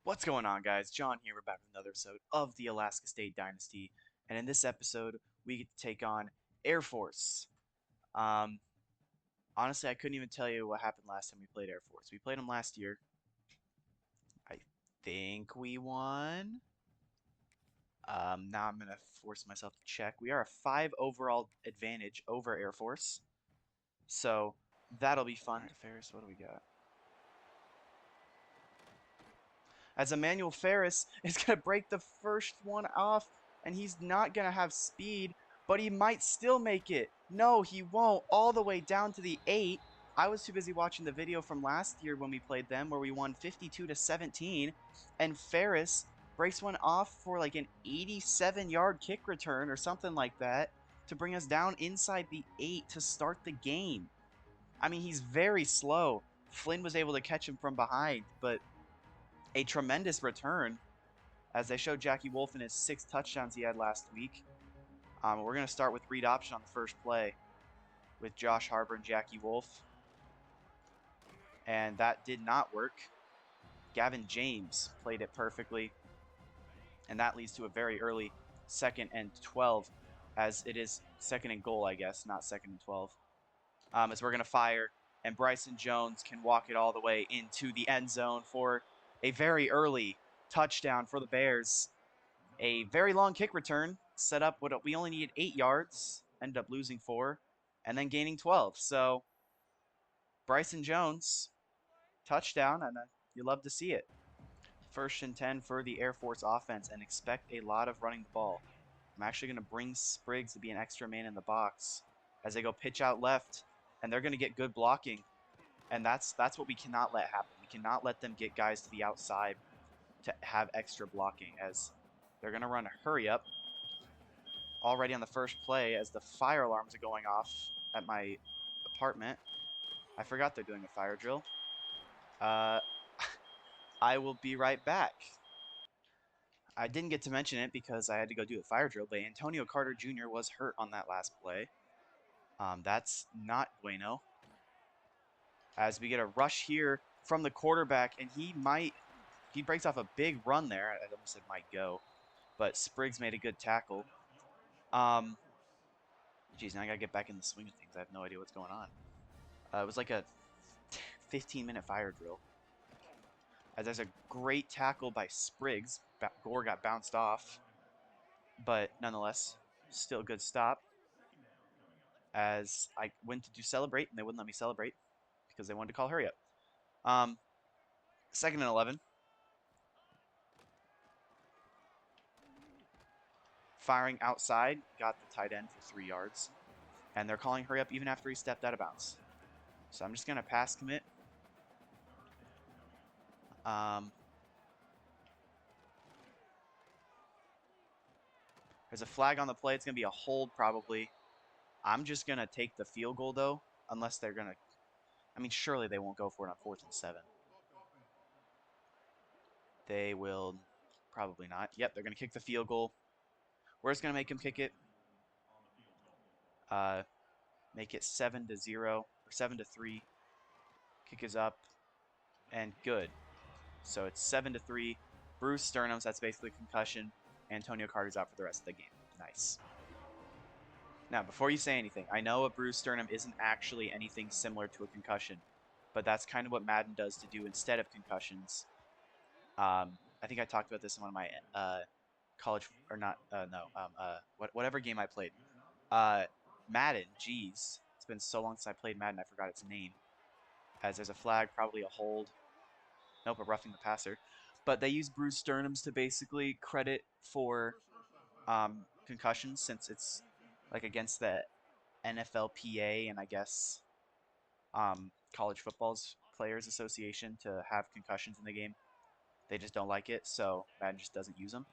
What's going on, guys? John here. We're back with another episode of the Alaska State Dynasty, and in this episode, we get to take on Air Force. Um, Honestly, I couldn't even tell you what happened last time we played Air Force. We played them last year. I think we won. Now I'm gonna force myself to check. We are a 5 overall advantage over Air Force, so that'll be fun. All right, Ferris, what do we got? As Emmanuel Ferris is going to break the first one off, and he's not going to have speed, but he might still make it. No, he won't. All the way down to the 8. I was too busy watching the video from last year when we played them, where we won 52-17, and Ferris breaks one off for like an 87-yard kick return or something like that to bring us down inside the 8 to start the game. I mean, he's very slow. Flynn was able to catch him from behind, but a tremendous return as they showed Jackie Wolf in his 6 touchdowns he had last week. We're going to start with read option on the first play with Josh Harbor and Jackie Wolf. And that did not work. Gavin James played it perfectly. And that leads to a very early 2nd and 12, as it is 2nd and goal, I guess, not 2nd and 12. As we're going to fire, and Bryson Jones can walk it all the way into the end zone for a very early touchdown for the Bears. A very long kick return set up what we only needed 8 yards, ended up losing 4, and then gaining 12. So Bryson Jones, touchdown, and you love to see it. 1st and 10 for the Air Force offense, and expect a lot of running the ball. I'm actually going to bring Spriggs to be an extra man in the box as they go pitch out left, and they're going to get good blocking. And that's what we cannot let happen. We cannot let them get guys to the outside to have extra blocking, as they're going to run a hurry up already on the first play as the fire alarms are going off at my apartment. I forgot they're doing a fire drill. I will be right back. I didn't get to mention it because I had to go do a fire drill, but Antonio Carter Jr. was hurt on that last play. That's not bueno. As we get a rush here from the quarterback, and he breaks off a big run there. I almost said might go, but Spriggs made a good tackle. Geez, now I gotta get back in the swing of things. I have no idea what's going on. It was like a 15-minute fire drill. As there's a great tackle by Spriggs. Gore got bounced off, but nonetheless, still a good stop. As I went to celebrate, and they wouldn't let me celebrate because they wanted to call hurry up. 2nd and 11. Firing outside, got the tight end for 3 yards. And they're calling hurry up even after he stepped out of bounds. So I'm just going to pass commit. There's a flag on the play. It's going to be a hold probably. I'm just going to take the field goal, though, unless they're going to... I mean, surely they won't go for it on 4th and 7. They will probably not. Yep, they're going to kick the field goal. We're just going to make them kick it. Make it 7-0 or 7-3. Kick is up and good. So it's 7-3. Bruce Sternums, that's basically concussion. Antonio Carter's out for the rest of the game. Nice. Now, before you say anything, I know a bruised sternum isn't actually anything similar to a concussion, but that's kind of what Madden does to do instead of concussions. I think I talked about this in one of my college, or not, whatever game I played. Madden, geez. It's been so long since I played Madden, I forgot its name. As there's a flag, probably a hold. Nope, a roughing the passer. But they use bruised sternums to basically credit for concussions, since it's like against the NFLPA and I guess college football's players association to have concussions in the game. They just don't like it, so Madden just doesn't use them.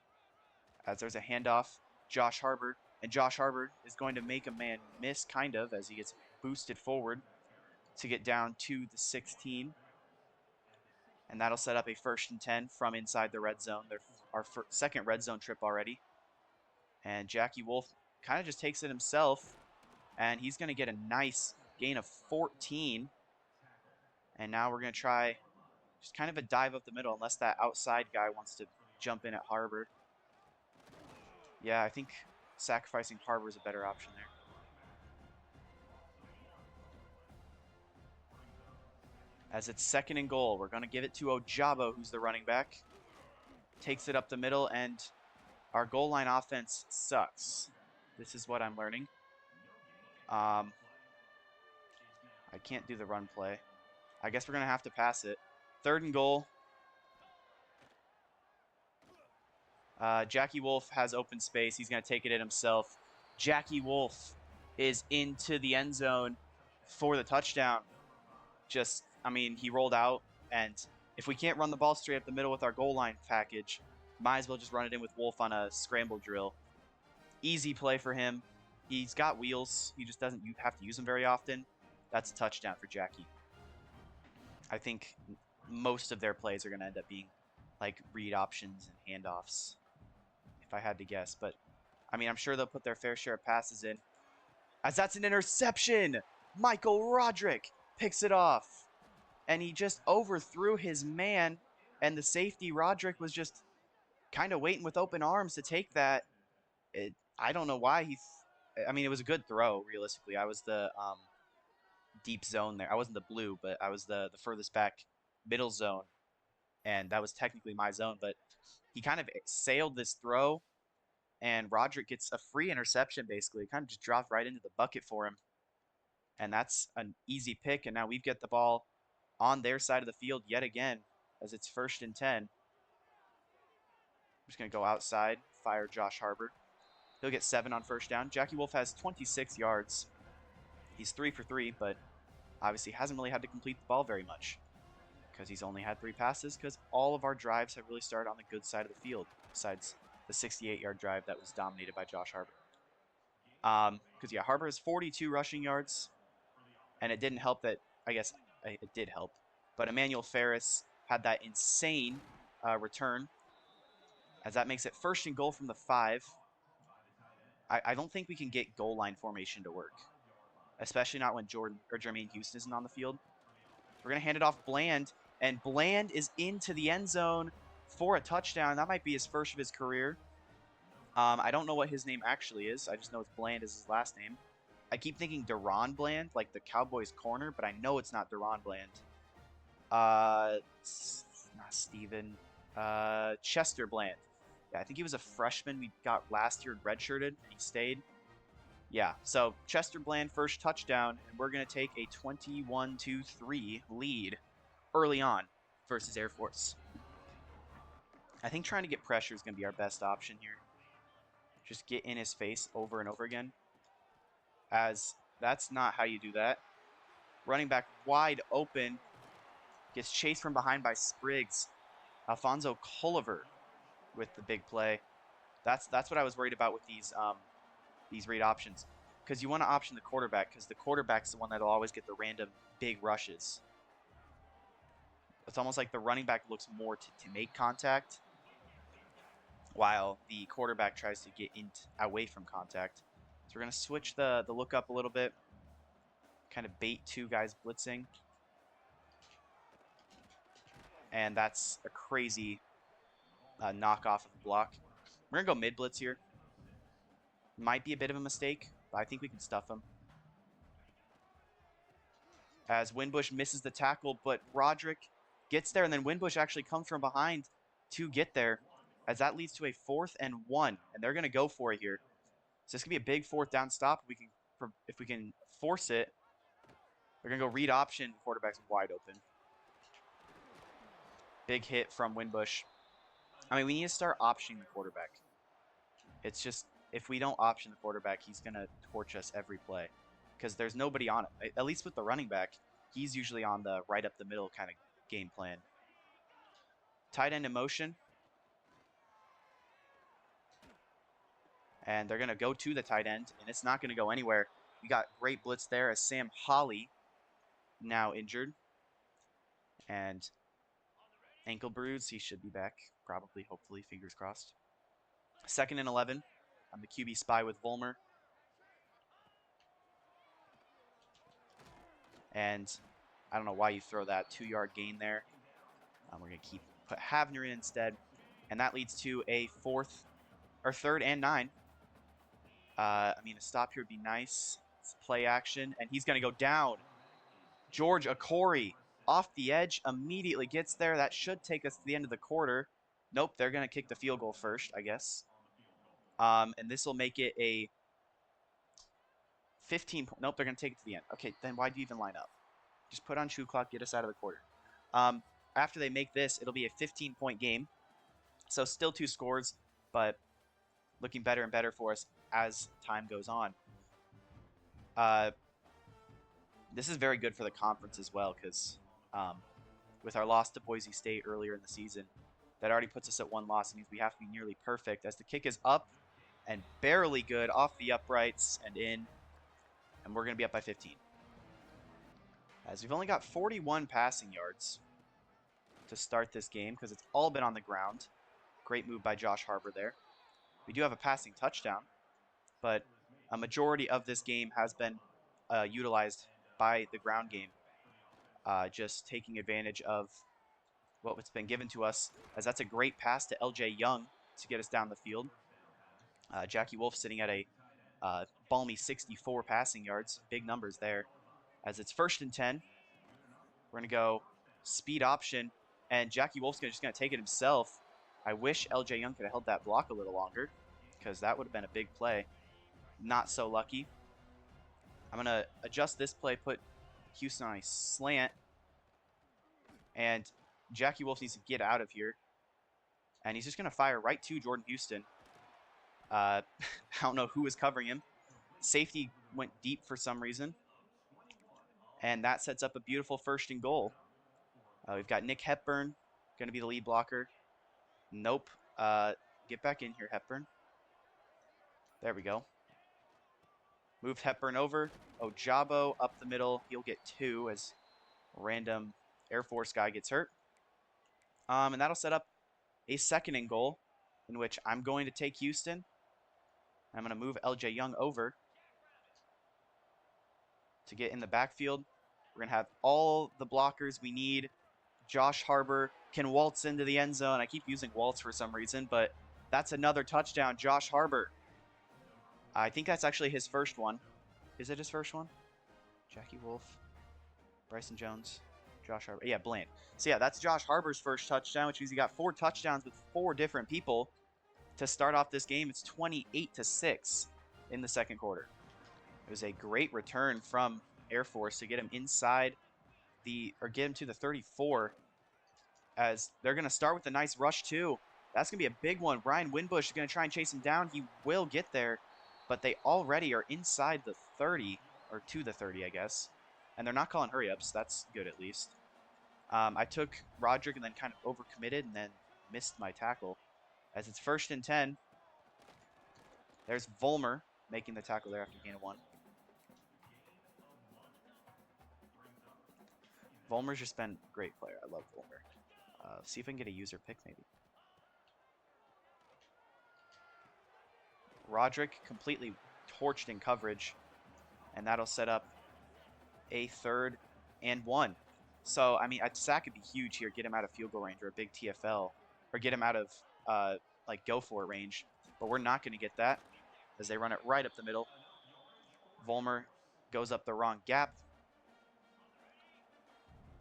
As there's a handoff, Josh Harbor, and Josh Harbor is going to make a man miss, kind of, as he gets boosted forward to get down to the 16. And that'll set up a 1st and 10 from inside the red zone. Our second red zone trip already. And Jackie Wolf kind of just takes it himself. And he's going to get a nice gain of 14. And now we're going to try Just kind of a dive up the middle, unless that outside guy wants to jump in at Harbor. Yeah, I think sacrificing Harbor is a better option there. As it's 2nd and goal, we're going to give it to Ojabo, who's the running back. Takes it up the middle, and our goal line offense sucks. This is what I'm learning. I can't do the run play. I guess we're going to have to pass it. 3rd and goal. Jackie Wolf has open space. He's going to take it in himself. Jackie Wolf is into the end zone for the touchdown. He rolled out, and if we can't run the ball straight up the middle with our goal line package, might as well just run it in with Wolf on a scramble drill. Easy play for him. He's got wheels. He just doesn't have to use them very often. That's a touchdown for Jackie. I think most of their plays are going to end up being like read options and handoffs, if I had to guess. But, I'm sure they'll put their fair share of passes in. As that's an interception! Michael Roderick picks it off. And he just overthrew his man. And the safety, Roderick, was just kind of waiting with open arms to take that. I don't know why it was a good throw, realistically. I was the deep zone there. I wasn't the blue, but I was the furthest back middle zone. And that was technically my zone. But he kind of sailed this throw. And Roderick gets a free interception, basically. It kind of just dropped right into the bucket for him. And that's an easy pick. And now we've got the ball on their side of the field yet again, as it's 1st and 10. I'm just going to go outside, fire Josh Harbor. He'll get 7 on 1st down. Jackie Wolf has 26 yards. He's 3 for 3, but obviously hasn't really had to complete the ball very much because he's only had 3 passes, because all of our drives have really started on the good side of the field, besides the 68-yard drive that was dominated by Josh Harbor. Harbor has 42 rushing yards, and it didn't help that, I guess it did help, but Emmanuel Ferris had that insane return, as that makes it 1st and goal from the 5. I don't think we can get goal line formation to work, especially not when Jermaine Houston isn't on the field. We're going to hand it off Bland, and Bland is into the end zone for a touchdown. That might be his first of his career. I don't know what his name actually is. I just know it's Bland is his last name. I keep thinking Deron Bland, like the Cowboys corner, but I know it's not Deron Bland. It's not Steven. Chester Bland. Yeah, I think he was a freshman we got last year redshirted, and he stayed. Yeah, so Chester Bland, first touchdown, and we're going to take a 21-3 lead early on versus Air Force. I think trying to get pressure is going to be our best option here. Just get in his face over and over again, as that's not how you do that. Running back wide open, gets chased from behind by Spriggs. Alfonso Culliver with the big play. That's what I was worried about with these read options, because you want to option the quarterback, because the quarterback's the one that'll always get the random big rushes. It's almost like the running back looks more to make contact, while the quarterback tries to get away from contact. So we're going to switch the look up a little bit, kind of bait 2 guys blitzing. And that's a crazy knockoff of the block. We're going to go mid-blitz here. Might be a bit of a mistake, but I think we can stuff him. As Winbush misses the tackle, but Roderick gets there, and then Winbush actually comes from behind to get there, as that leads to a 4th and 1, and they're going to go for it here. So this could be a big 4th down stop. If we can force it, we're going to go read option. Quarterback's wide open. Big hit from Winbush. We need to start optioning the quarterback. It's just, if we don't option the quarterback, he's going to torch us every play, because there's nobody on it. At least with the running back, he's usually on the right up the middle kind of game plan. Tight end in motion. And they're going to go to the tight end, and it's not going to go anywhere. We got great blitz there, as Sam Holly, now injured. And ankle bruise. He should be back, probably, hopefully, fingers crossed. 2nd and 11. I'm the QB spy with Volmer. And I don't know why you throw that 2-yard gain there. We're going to put Havner in instead. And that leads to a third and 9. I mean, a stop here would be nice. It's play action, and he's going to go down. George Okori off the edge, immediately gets there. That should take us to the end of the quarter. Nope, they're going to kick the field goal first, I guess. And this will make it a 15 point. Nope, they're going to take it to the end. Okay, then why do you even line up? Just put on shoe clock, get us out of the quarter. After they make this, it'll be a 15-point game. So still 2 scores, but looking better and better for us as time goes on. This is very good for the conference as well because with our loss to Boise State earlier in the season, that already puts us at 1 loss. It means we have to be nearly perfect as the kick is up and barely good off the uprights and in. And we're going to be up by 15. As we've only got 41 passing yards to start this game because it's all been on the ground. Great move by Josh Harbor there. We do have a passing touchdown, but a majority of this game has been utilized by the ground game, just taking advantage of what's been given to us, as that's a great pass to LJ Young to get us down the field. Jackie Wolf sitting at a balmy 64 passing yards, big numbers there. As it's 1st and 10, we're going to go speed option, and Jackie Wolf's just going to take it himself. I wish LJ Young could have held that block a little longer because that would have been a big play. Not so lucky. I'm going to adjust this play, put Houston on a slant, and Jackie Wolf needs to get out of here. And he's just going to fire right to Jordan Houston. I don't know who is covering him. Safety went deep for some reason. And that sets up a beautiful 1st and goal. We've got Nick Hepburn going to be the lead blocker. Nope. Get back in here, Hepburn. There we go. Moved Hepburn over. Ojabo up the middle. He'll get 2 as a random Air Force guy gets hurt. And that'll set up a 2nd and goal in which I'm going to take Houston. I'm going to move LJ Young over to get in the backfield. We're going to have all the blockers we need. Josh Harbor can waltz into the end zone. I keep using waltz for some reason, but that's another touchdown. Josh Harbor. I think that's actually his first one. Is it his first one? Jackie Wolf, Bryson Jones, Josh Harbor. Yeah, Bland. So yeah, that's Josh Harbor's first touchdown, which means he got 4 touchdowns with 4 different people to start off this game. It's 28-6 in the 2nd quarter. It was a great return from Air Force to get him inside get him to the 34, as they're going to start with a nice rush too. That's going to be a big one. Ryan Winbush is going to try and chase him down. He will get there, but they already are inside the 30, or to the 30, I guess. And they're not calling hurry-ups. That's good at least. I took Roderick and then kind of overcommitted and then missed my tackle. As it's 1st and 10. There's Vollmer making the tackle there after gain of 1. Vollmer's just been a great player. I love Vollmer. See if I can get a user pick maybe. Roderick completely torched in coverage, and that'll set up a 3rd and 1. So, I mean, a sack could be huge here. Get him out of field goal range or a big TFL, or get him out of like go for it range. But we're not going to get that as they run it right up the middle. Vollmer goes up the wrong gap.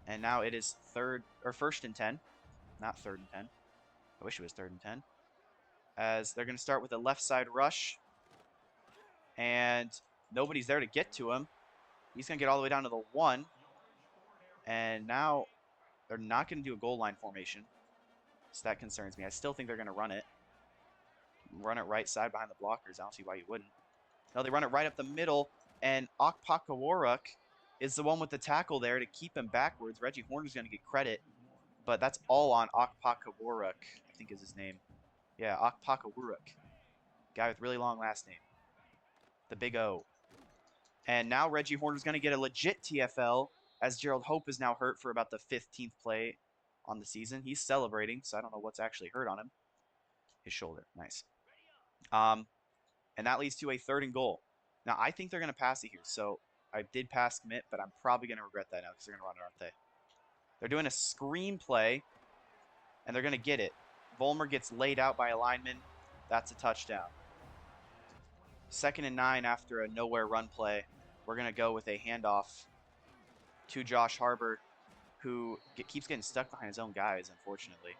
And now it is 1st and 10, not 3rd and 10. I wish it was 3rd and 10. As they're going to start with a left side rush. And nobody's there to get to him. He's going to get all the way down to the 1. And now they're not going to do a goal line formation. So that concerns me. I still think they're going to run it. Run it right side behind the blockers. I don't see why you wouldn't. No, they run it right up the middle. And Okpakawaruk is the one with the tackle there to keep him backwards. Reggie Horner's going to get credit. But that's all on Okpakawaruk, I think is his name. Yeah, Okpakawaruk. Guy with really long last name. The big O. And now Reggie Horner's going to get a legit TFL as Gerald Hope is now hurt for about the 15th play on the season. He's celebrating, so I don't know what's actually hurt on him. His shoulder. Nice. And that leads to a 3rd and goal. Now, I think they're going to pass it here. So I did pass commit, but I'm probably going to regret that now because they're going to run it, aren't they? They're doing a screen play and they're going to get it. Vollmer gets laid out by a lineman. That's a touchdown. 2nd and 9 after a nowhere run play. We're going to go with a handoff to Josh Harbor, who keeps getting stuck behind his own guys, unfortunately.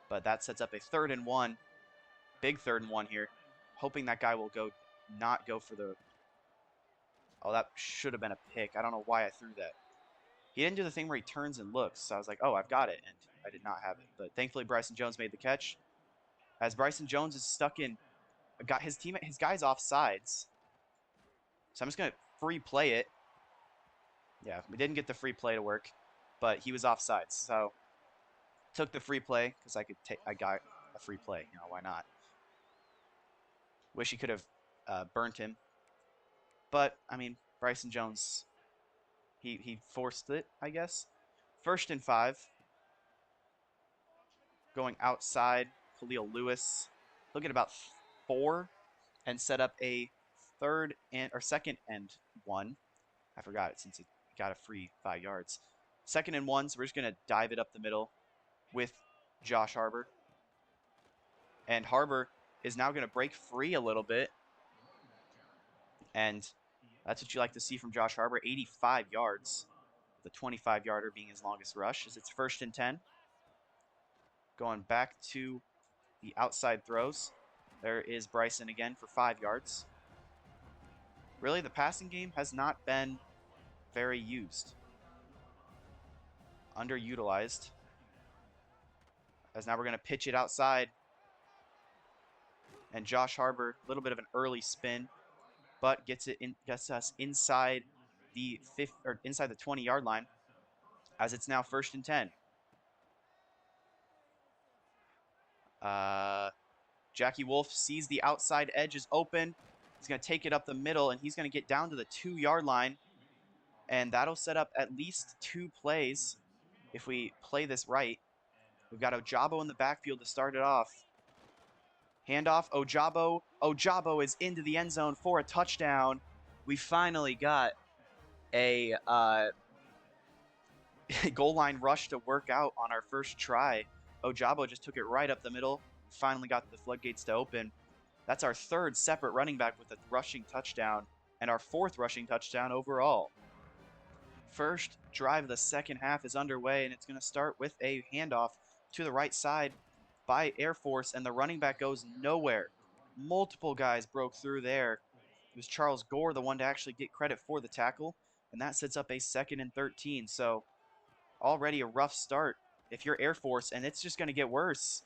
But that sets up a 3rd and 1. Big 3rd and 1 here. Hoping that guy will not go for the... Oh, that should have been a pick. I don't know why I threw that. He didn't do the thing where he turns and looks. So I was like, oh, I've got it. And I did not have it. But thankfully, Bryson Jones made the catch. As Bryson Jones is stuck in... Got his guy's offsides. So I'm just going to free play it. Yeah, we didn't get the free play to work. But he was offsides. So took the free play because I got a free play. You know, why not? Wish he could have burnt him. But, I mean, Bryson Jones, he forced it, I guess. 1st and 5. Going outside, Khalil Lewis. He'll get about 4 and set up a 2nd and 1. I forgot it since he got a free 5 yards. 2nd and 1, so we're just going to dive it up the middle with Josh Harbor. And Harbor is now going to break free a little bit. And that's what you like to see from Josh Harbor. 85 yards. The 25-yarder being his longest rush as it's 1st and 10. Going back to the outside throws. There is Bryson again for 5 yards. Really, the passing game has not been very used. Underutilized. As now we're going to pitch it outside. And Josh Harbor, a little bit of an early spin, but gets us inside the 20-yard line, as it's now 1st and 10. Jackie Wolf sees the outside edge is open. He's going to take it up the middle, and he's going to get down to the 2-yard line, and that'll set up at least 2 plays if we play this right. We've got Ojabo in the backfield to start it off. Handoff, Ojabo. Ojabo is into the end zone for a touchdown. We finally got a goal line rush to work out on our first try. Ojabo just took it right up the middle. Finally got the floodgates to open. That's our 3rd separate running back with a rushing touchdown and our 4th rushing touchdown overall. First drive of the second half is underway, and it's going to start with a handoff to the right side by Air Force, and the running back goes nowhere. Multiple guys broke through there. It was Charles Gore, the one to actually get credit for the tackle, and that sets up a 2nd and 13. So already a rough start if you're Air Force, and it's just going to get worse,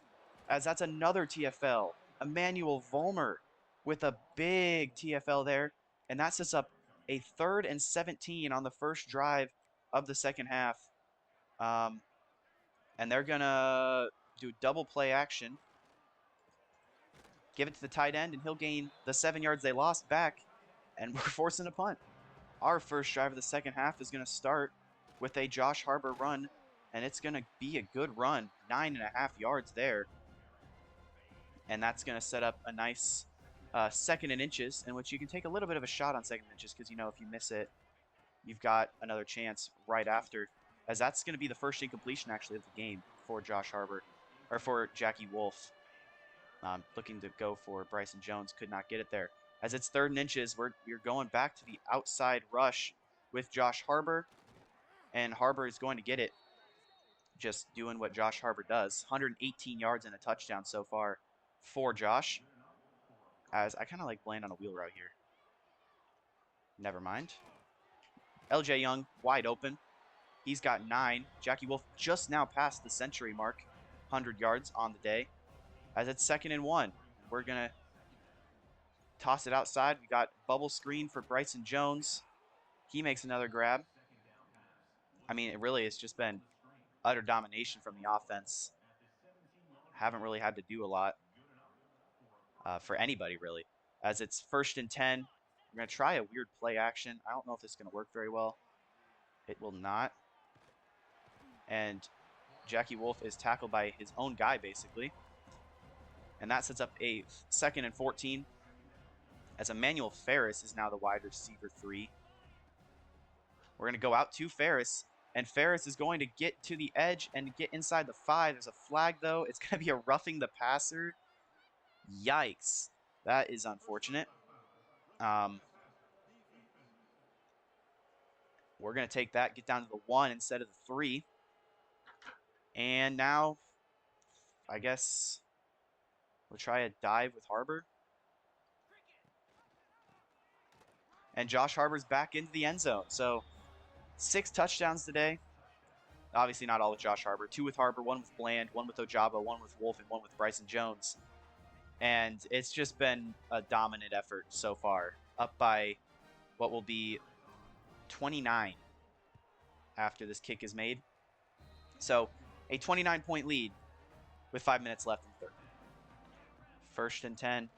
as that's another TFL. Emmanuel Vollmer with a big TFL there, and that sets up a 3rd and 17 on the first drive of the second half. And they're going to do double play action. Give it to the tight end, and he'll gain the 7 yards they lost back, and we're forcing a punt. Our first drive of the second half is going to start with a Josh Harbor run, and it's going to be a good run, 9.5 yards there. And that's going to set up a nice 2nd and inches, in which you can take a little bit of a shot on 2nd and inches, because, you know, if you miss it, you've got another chance right after, as that's going to be the first incompletion, actually, of the game for Josh Harbor, or for Jackie Wolf. Looking to go for Bryson Jones, could not get it there. As it's 3rd and inches, we're going back to the outside rush with Josh Harbor, and Harbor is going to get it. Just doing what Josh Harbor does. 118 yards and a touchdown so far for Josh. As I kind of like playing on a wheel route here. Never mind. LJ Young, wide open. He's got 9. Jackie Wolf just now passed the century mark. 100 yards on the day. As it's 2nd and 1. We're going to toss it outside. We got bubble screen for Bryson Jones. He makes another grab. I mean, it really has just been utter domination from the offense. Haven't really had to do a lot for anybody, really. As it's 1st and 10. We're going to try a weird play action. I don't know if it's going to work very well. It will not. And Jackie Wolf is tackled by his own guy, basically. And that sets up a 2nd and 14. As Emmanuel Ferris is now the wide receiver 3. We're going to go out to Ferris. And Ferris is going to get to the edge and get inside the 5. There's a flag, though. It's going to be a roughing the passer. Yikes. That is unfortunate. We're going to take that, get down to the 1 instead of the 3. And now, I guess we'll try a dive with Harbor. And Josh Harbor's back into the end zone. So 6 touchdowns today. Obviously not all with Josh Harbor. 2 with Harbor, 1 with Bland, 1 with Ojabo, 1 with Wolf, and 1 with Bryson Jones. And it's just been a dominant effort so far. Up by what will be 29 after this kick is made. So a 29-point lead with 5 minutes left in the third. 1st and 10.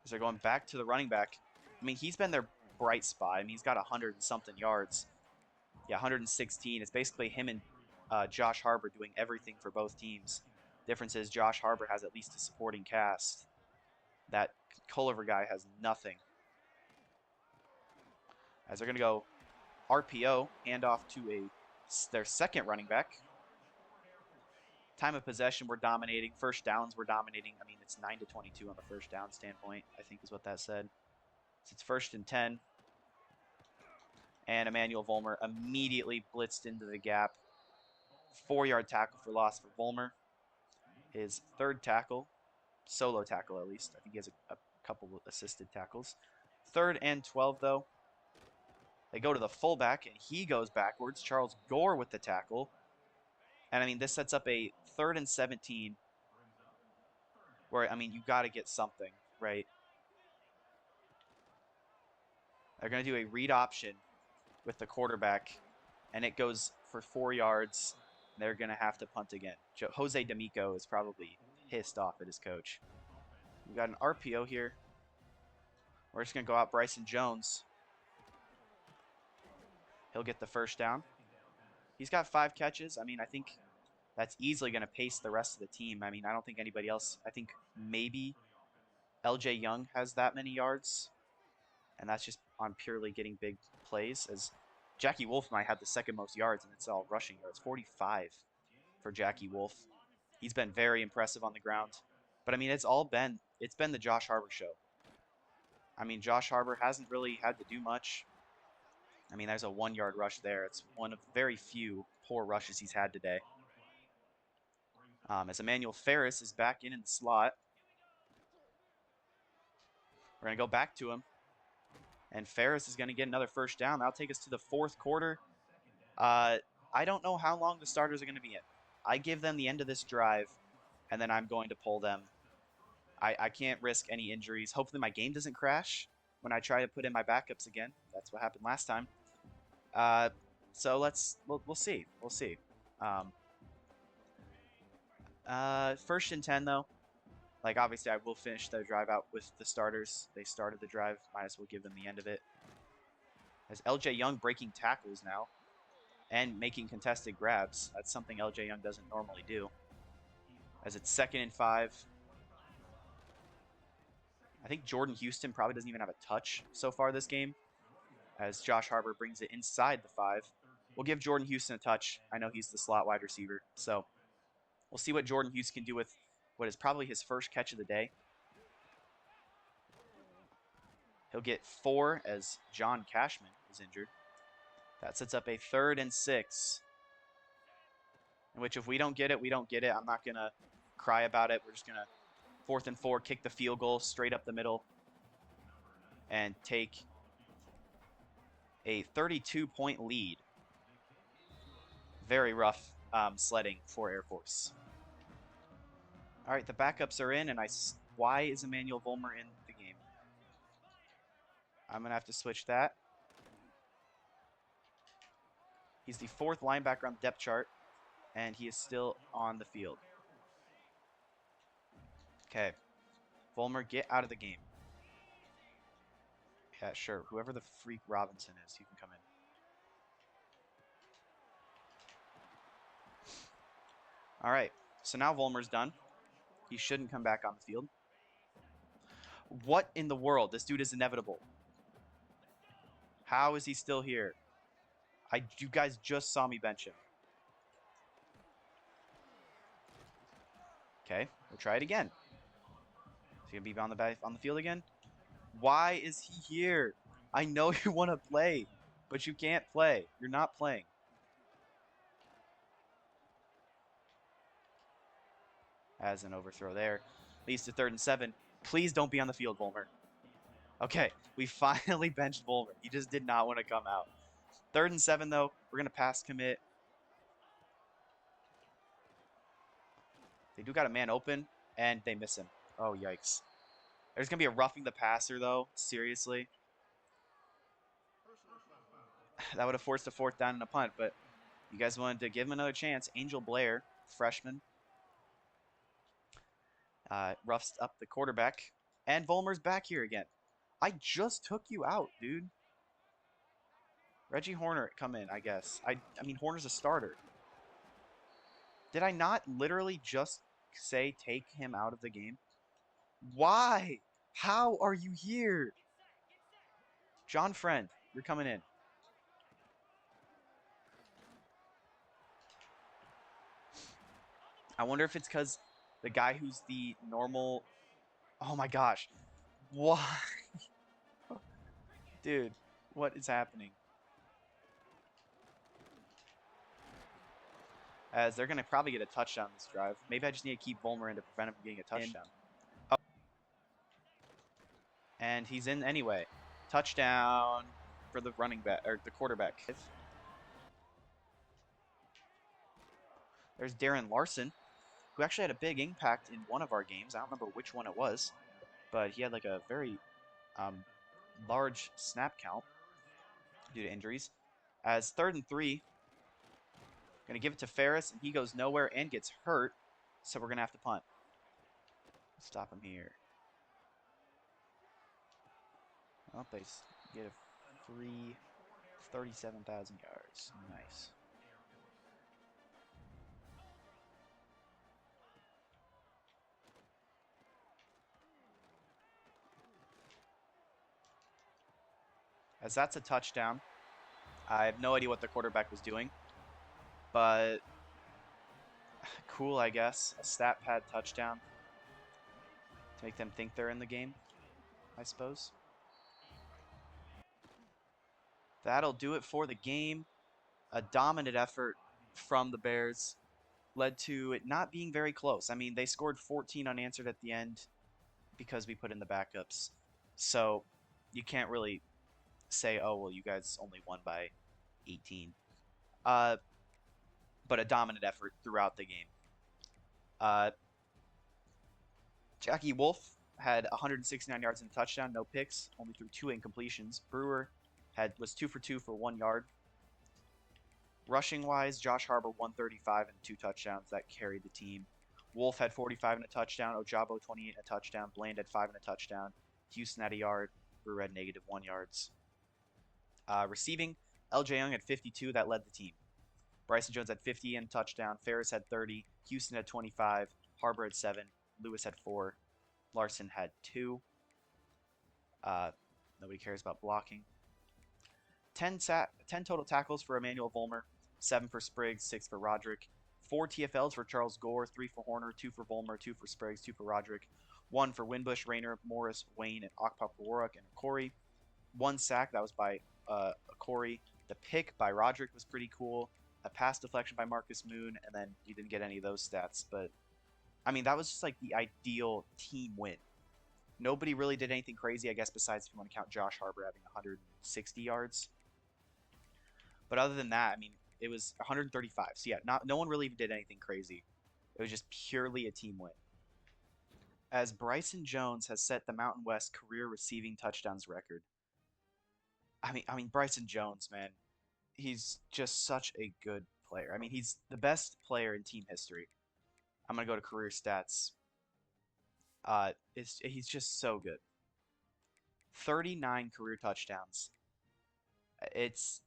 As they're going back to the running back. I mean, he's been their bright spot. I mean, he's got 100 and something yards. Yeah, 116. It's basically him and Josh Harbor doing everything for both teams. Difference is Josh Harbor has at least a supporting cast. That Culliver guy has nothing. As they're going to go RPO, handoff to their second running back. Time of possession, we're dominating. First downs, we're dominating. I mean, it's 9-22 on the first down standpoint, I think is what that said. So it's 1st and 10. And Emmanuel Vollmer immediately blitzed into the gap. 4-yard tackle for loss for Vollmer. His 3rd tackle, solo tackle at least. I think he has a couple of assisted tackles. 3rd and 12, though. They go to the fullback, and he goes backwards. Charles Gore with the tackle. And, I mean, this sets up a 3rd and 17 where, I mean, you got to get something, right? They're going to do a read option with the quarterback, and it goes for 4 yards. They're going to have to punt again. Jose D'Amico is probably pissed off at his coach. We got an RPO here. We're just going to go out Bryson Jones. He'll get the 1st down. He's got 5 catches. I mean, I think that's easily going to pace the rest of the team. I mean, I don't think anybody else. I think maybe LJ Young has that many yards. And that's just on purely getting big plays, as Jackie Wolf might have the 2nd most yards, and it's all rushing yards. 45 for Jackie Wolf. He's been very impressive on the ground. But, I mean, it's been the Josh Harbor show. I mean, Josh Harbor hasn't really had to do much. I mean, there's a 1-yard rush there. It's one of very few poor rushes he's had today. As Emmanuel Ferris is back in the slot. We're going to go back to him. And Ferris is going to get another 1st down. That'll take us to the 4th quarter. I don't know how long the starters are going to be in. I give them the end of this drive, and then I'm going to pull them. I can't risk any injuries. Hopefully my game doesn't crash when I try to put in my backups again. That's what happened last time. So we'll see. We'll see. 1st and 10, though. Like, obviously, I will finish the drive out with the starters. They started the drive. Might as well give them the end of it. As LJ Young breaking tackles now and making contested grabs. That's something LJ Young doesn't normally do. As it's 2nd and 5. I think Jordan Houston probably doesn't even have a touch so far this game, as Josh Harbor brings it inside the 5. We'll give Jordan Houston a touch. I know he's the slot wide receiver. So we'll see what Jordan Houston can do with what is probably his 1st catch of the day. He'll get 4 as John Cashman is injured. That sets up a 3rd and 6. In which if we don't get it, we don't get it. I'm not going to cry about it. We're just going to 4th and 4, kick the field goal straight up the middle. And take a 32-point lead. Very rough sledding for Air Force. All right, the backups are in, and why is Emmanuel Vollmer in the game? I'm going to have to switch that. He's the 4th linebacker on the depth chart, and he is still on the field. Okay. Vollmer, get out of the game. Yeah, sure. Whoever the freak Robinson is, you can come in. All right. So now Vollmer's done. He shouldn't come back on the field. What in the world? This dude is inevitable. How is he still here? You guys just saw me bench him. Okay, we'll try it again. Is he gonna be on the field again? Why is he here? I know you want to play, but you can't play. You're not playing. As an overthrow there. Leads to 3rd and 7. Please don't be on the field, Volmer. Okay, we finally benched Volmer. He just did not want to come out. 3rd and 7, though. We're going to pass commit. They do got a man open, and they miss him. Oh, yikes. There's going to be a roughing the passer, though. Seriously. That would have forced a 4th down and a punt, but you guys wanted to give him another chance. Angel Blair, freshman. Roughs up the quarterback. And Volmer's back here again. I just took you out, dude. Reggie Horner, come in, I guess. I mean, Horner's a starter. Did I not literally just say take him out of the game? Why? How are you here? John Friend, you're coming in. I wonder if it's because the guy who's the normal... Oh my gosh. Why? Dude, what is happening? As they're going to probably get a touchdown this drive. Maybe I just need to keep Volmer in to prevent him from getting a touchdown. Oh. And he's in anyway. Touchdown for the running back, or the quarterback. There's Darren Larson, who actually had a big impact in one of our games. I don't remember which one it was, but he had like a very large snap count due to injuries. As 3rd and 3, going to give it to Ferris, and he goes nowhere and gets hurt, so we're going to have to punt. Stop him here. Oh, they get a free 37,000 yards. Nice. As that's a touchdown. I have no idea what the quarterback was doing, but cool, I guess. A stat pad touchdown to make them think they're in the game, I suppose. That'll do it for the game. A dominant effort from the Bears led to it not being very close. I mean, they scored 14 unanswered at the end because we put in the backups. So you can't really say, oh, well, you guys only won by 18. But a dominant effort throughout the game. Jackie Wolf had 169 yards and a touchdown, no picks, only threw 2 incompletions. Brewer was 2 for 2 for 1 yard. Rushing wise, Josh Harbor 135 and 2 touchdowns. That carried the team. Wolf had 45 and a touchdown. Ojabo 28 and a touchdown. Bland had 5 and a touchdown. Houston had a yard. Brewer had -1 yards. Receiving, LJ Young had 52. That led the team. Bryson Jones had 50 and a touchdown. Ferris had 30. Houston had 25. Harbor had 7. Lewis had 4. Larson had 2. Nobody cares about blocking. 10 total tackles for Emmanuel Volmer, 7 for Spriggs, 6 for Roderick. 4 TFLs for Charles Gore, 3 for Horner, 2 for Volmer, 2 for Spriggs, 2 for Roderick. 1 for Winbush, Rayner, Morris, Wayne, and Okpakwarak and Corey. 1 sack, that was by Corey. The pick by Roderick was pretty cool. A pass deflection by Marcus Moon, and then you didn't get any of those stats. But, I mean, that was just like the ideal team win. Nobody really did anything crazy, I guess, besides if you want to count Josh Harbor having 160 yards. But other than that, I mean, it was 135. So, yeah, no one really did anything crazy. It was just purely a team win. As Bryson Jones has set the Mountain West career receiving touchdowns record. I mean, Bryson Jones, man, he's just such a good player. I mean, he's the best player in team history. I'm going to go to career stats. He's just so good. 39 career touchdowns. It's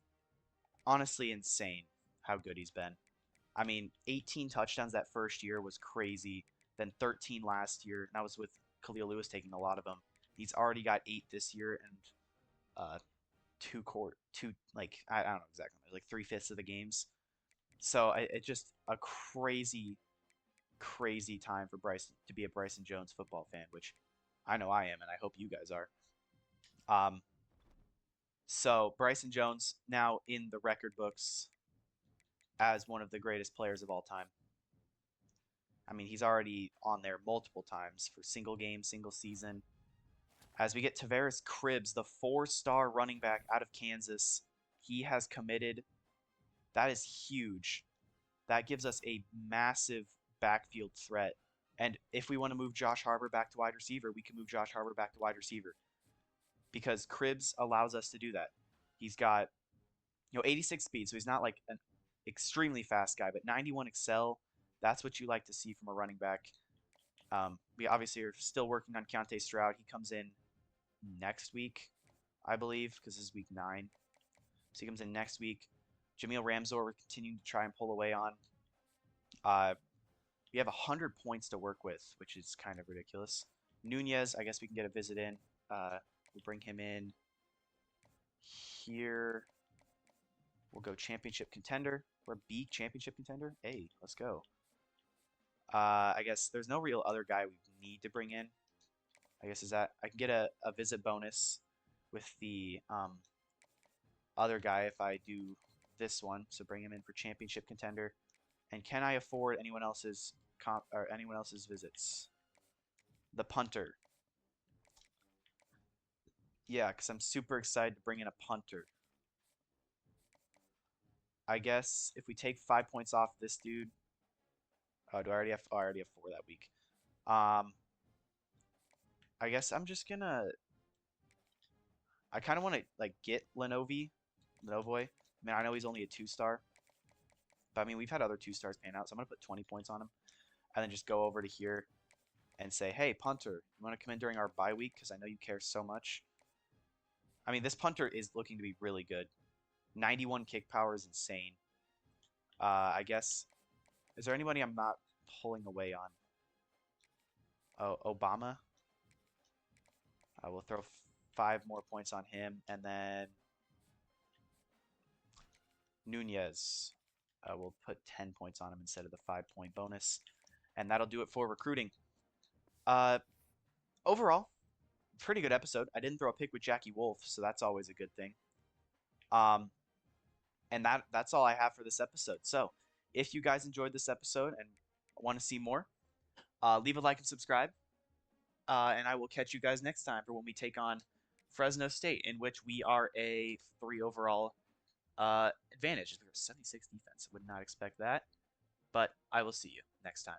honestly insane how good he's been. I mean, 18 touchdowns that first year was crazy. Then 13 last year. And that was with Khalil Lewis taking a lot of them. He's already got 8 this year, and I don't know exactly, like 3/5 of the games. So it's just a crazy time for Bryson to be a Bryson Jones football fan, which I know I am, and I hope you guys are. Um, so Bryson Jones now in the record books as one of the greatest players of all time. I mean, he's already on there multiple times for single game, single season. As we get Tavares Cribbs, the 4-star running back out of Kansas, he has committed. That is huge. That gives us a massive backfield threat. And if we want to move Josh Harbor back to wide receiver, we can move Josh Harbor back to wide receiver because Cribbs allows us to do that. He's got 86 speed, so he's not like an extremely fast guy, but 91 excel. That's what you like to see from a running back. We obviously are still working on Keontae Stroud. He comes in next week, I believe, because this is week 9. So he comes in next week. Jameel Ramsor, we're continuing to try and pull away on. We have 100 points to work with, which is kind of ridiculous. Nunez, I guess we can get a visit in. We'll bring him in here. We'll go championship contender. Or B championship contender. Hey, let's go. I guess there's no real other guy we need to bring in. I guess is that I can get a visit bonus with the other guy if I do this one. So bring him in for championship contender. And can I afford anyone else's visits? The punter. Yeah, because I'm super excited to bring in a punter. I guess if we take 5 points off this dude. Oh, do I already have? Oh, I already have 4 that week. I guess I'm just gonna. I kind of want to like get Lenovoy. I mean, I know he's only a 2-star, but I mean we've had other 2-stars pan out, so I'm gonna put 20 points on him, and then just go over to here and say, hey, punter, you want to come in during our bye week because I know you care so much. I mean, this punter is looking to be really good. 91 kick power is insane. I guess. Is there anybody I'm not pulling away on? Oh, Obama. We'll throw 5 more points on him, and then Nunez. We'll put 10 points on him instead of the 5-point bonus, and that'll do it for recruiting. Uh, Overall, pretty good episode. I didn't throw a pick with Jackie Wolf, so that's always a good thing. And that's all I have for this episode. So, if you guys enjoyed this episode and want to see more, leave a like and subscribe. And I will catch you guys next time for when we take on Fresno State, in which we are a 3 overall advantage. They're a 76 defense. I would not expect that. But I will see you next time.